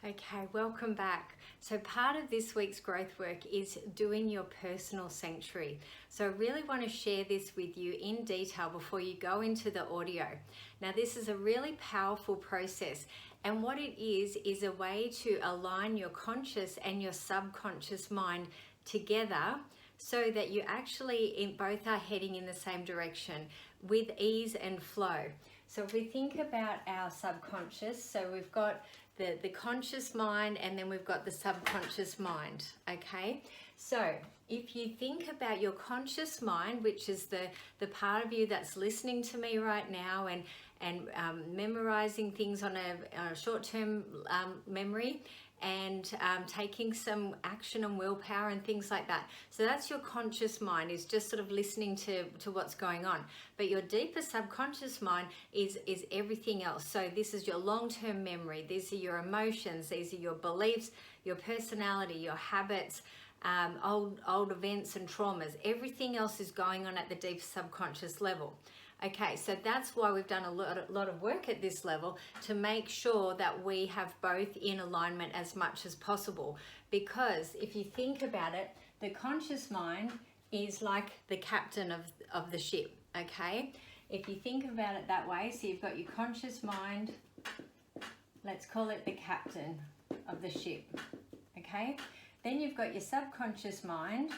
Okay, welcome back. So part of this week's growth work is doing your personal sanctuary. So I really want to share this with you in detail before you go into the audio. Now this is a really powerful process, and what it is a way to align your conscious and your subconscious mind together so that you actually both are heading in the same direction with ease and flow. So if we think about our subconscious, so we've got the conscious mind, and then we've got the subconscious mind, okay? So if you think about your conscious mind, which is the part of you that's listening to me right now and memorizing things on a short-term memory, and taking some action and willpower and things like that. So that's your conscious mind, is just sort of listening to what's going on. But your deeper subconscious mind is everything else. So this is your long-term memory, these are your emotions, these are your beliefs, your personality, your habits, old events and traumas. Everything else is going on at the deep subconscious level. Okay, so that's why we've done a lot of work at this level to make sure that we have both in alignment as much as possible. Because if you think about it, the conscious mind is like the captain of the ship, okay? If you think about it that way, so you've got your conscious mind, let's call it the captain of the ship, okay? Then you've got your subconscious mind,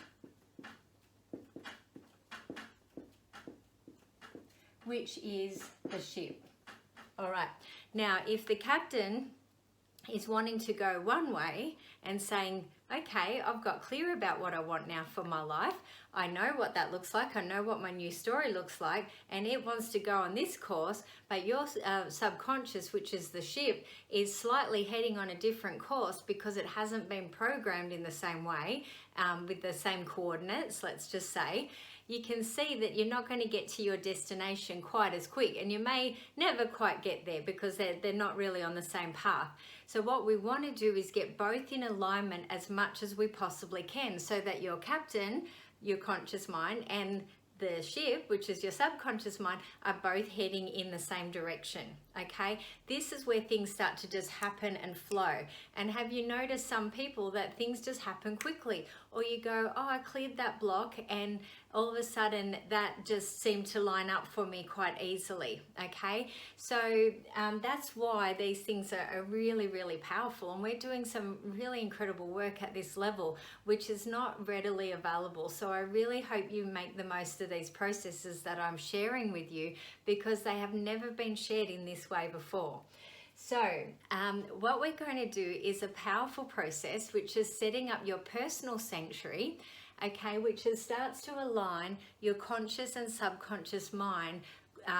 which is the ship. All right, now if the captain is wanting to go one way and saying, okay, I've got clear about what I want now for my life, I know what that looks like, I know what my new story looks like, and it wants to go on this course, but your subconscious, which is the ship, is slightly heading on a different course because it hasn't been programmed in the same way, with the same coordinates, let's just say. You can see that you're not going to get to your destination quite as quick, and you may never quite get there because they're not really on the same path. So what we want to do is get both in alignment as much as we possibly can, so that your captain, your conscious mind, and the ship, which is your subconscious mind, are both heading in the same direction, okay? This is where things start to just happen and flow. And have you noticed some people that things just happen quickly? Or you go, oh, I cleared that block, and all of a sudden that just seemed to line up for me quite easily, okay? So that's why these things are really, really powerful, and we're doing some really incredible work at this level, which is not readily available. So I really hope you make the most of these processes that I'm sharing with you, because they have never been shared in this way before. So what we're going to do is a powerful process, which is setting up your personal sanctuary, okay, which starts to align your conscious and subconscious mind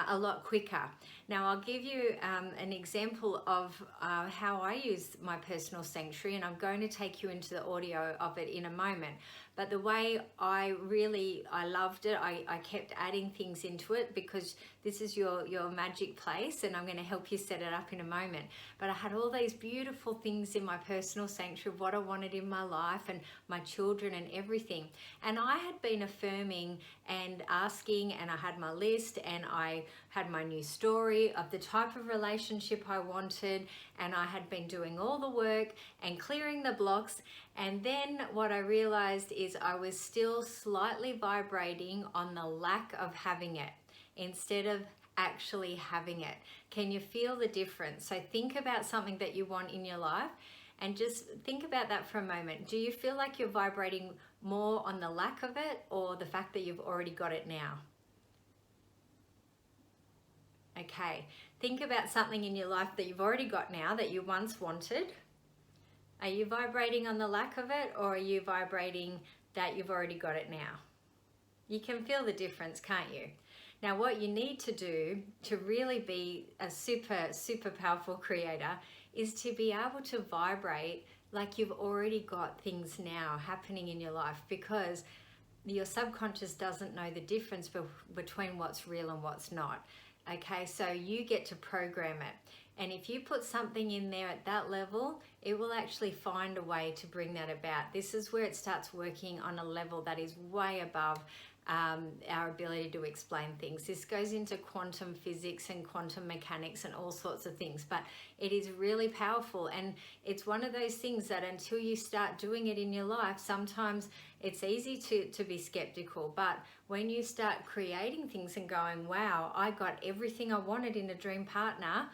a lot quicker. Now I'll give you an example of how I use my personal sanctuary, and I'm going to take you into the audio of it in a moment. But the way I loved it, I kept adding things into it, because this is your magic place, and I'm going to help you set it up in a moment. But I had all these beautiful things in my personal sanctuary of what I wanted in my life, and my children and everything. And I had been affirming and asking, and I had my list, and I had my new story of the type of relationship I wanted, and I had been doing all the work and clearing the blocks. And then what I realized is I was still slightly vibrating on the lack of having it instead of actually having it. Can you feel the difference? So think about something that you want in your life, and just think about that for a moment. Do you feel like you're vibrating more on the lack of it, or the fact that you've already got it now? Okay, think about something in your life that you've already got now that you once wanted. Are you vibrating on the lack of it, or are you vibrating that you've already got it now? You can feel the difference, can't you? Now what you need to do to really be a super powerful creator is to be able to vibrate like you've already got things now happening in your life, because your subconscious doesn't know the difference between what's real and what's not. Okay, so you get to program it. And if you put something in there at that level, it will actually find a way to bring that about. This is where it starts working on a level that is way above our ability to explain things. This goes into quantum physics and quantum mechanics and all sorts of things, but it is really powerful. And it's one of those things that until you start doing it in your life, sometimes it's easy to be skeptical. But when you start creating things and going, wow, I got everything I wanted in a dream partner,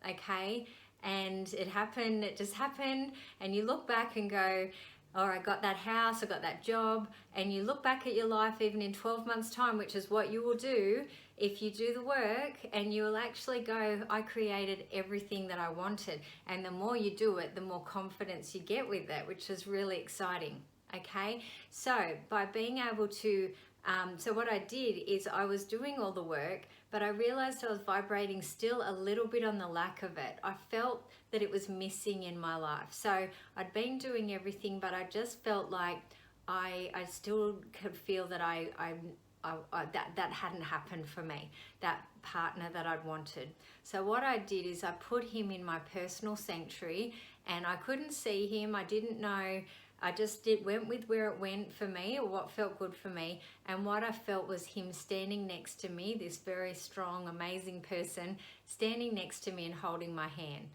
okay, and it happened, it just happened, and you look back and go, oh, I got that house, I got that job, and you look back at your life even in 12 months time, which is what you will do if you do the work, and you will actually go, I created everything that I wanted. And the more you do it, the more confidence you get with it, which is really exciting. Okay, so by being able to so what I did is I was doing all the work, but I realized I was vibrating still a little bit on the lack of it. I felt that it was missing in my life. So I'd been doing everything, but I just felt like I still could feel that that hadn't happened for me, that partner that I'd wanted. So what I did is I put him in my personal sanctuary, and I couldn't see him. I didn't know. I just went with where it went for me, or what felt good for me. And what I felt was him standing next to me, this very strong, amazing person standing next to me and holding my hand.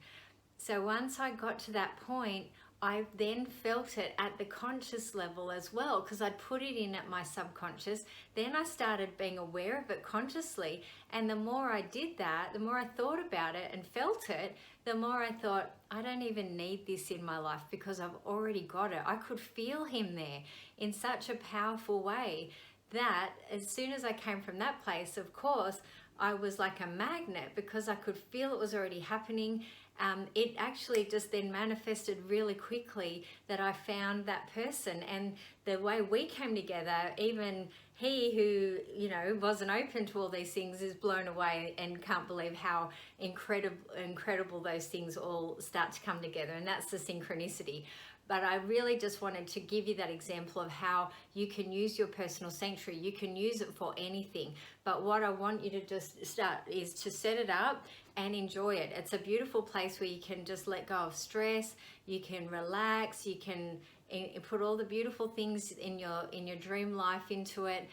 So once I got to that point, I then felt it at the conscious level as well, because I'd put it in at my subconscious. Then I started being aware of it consciously. And the more I did that, the more I thought about it and felt it, the more I thought, I don't even need this in my life because I've already got it. I could feel him there in such a powerful way that as soon as I came from that place, of course, I was like a magnet because I could feel it was already happening. It actually just then manifested really quickly that I found that person, and the way we came together, even he who, you know, wasn't open to all these things is blown away and can't believe how incredible those things all start to come together. And that's the synchronicity. But I really just wanted to give you that example of how you can use your personal sanctuary. You can use it for anything. But what I want you to just start is to set it up and enjoy it. It's a beautiful place where you can just let go of stress. You can relax. You can put all the beautiful things in your dream life into it,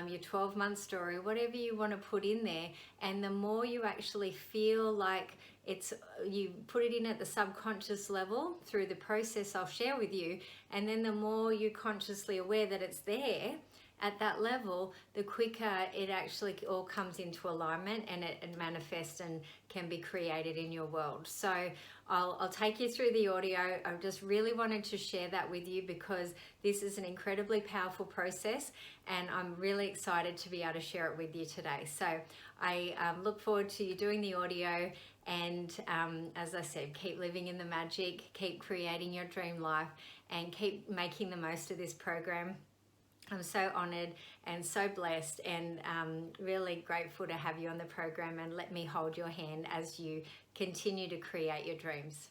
your 12-month story, whatever you want to put in there. And the more you actually feel like you put it in at the subconscious level through the process I'll share with you, and then the more you're consciously aware that it's there at that level, the quicker it actually all comes into alignment and it manifests and can be created in your world. So I'll take you through the audio. I just really wanted to share that with you because this is an incredibly powerful process, and I'm really excited to be able to share it with you today. So I look forward to you doing the audio, and as I said, keep living in the magic, keep creating your dream life, and keep making the most of this program. I'm so honored and so blessed, and really grateful to have you on the program, and let me hold your hand as you continue to create your dreams.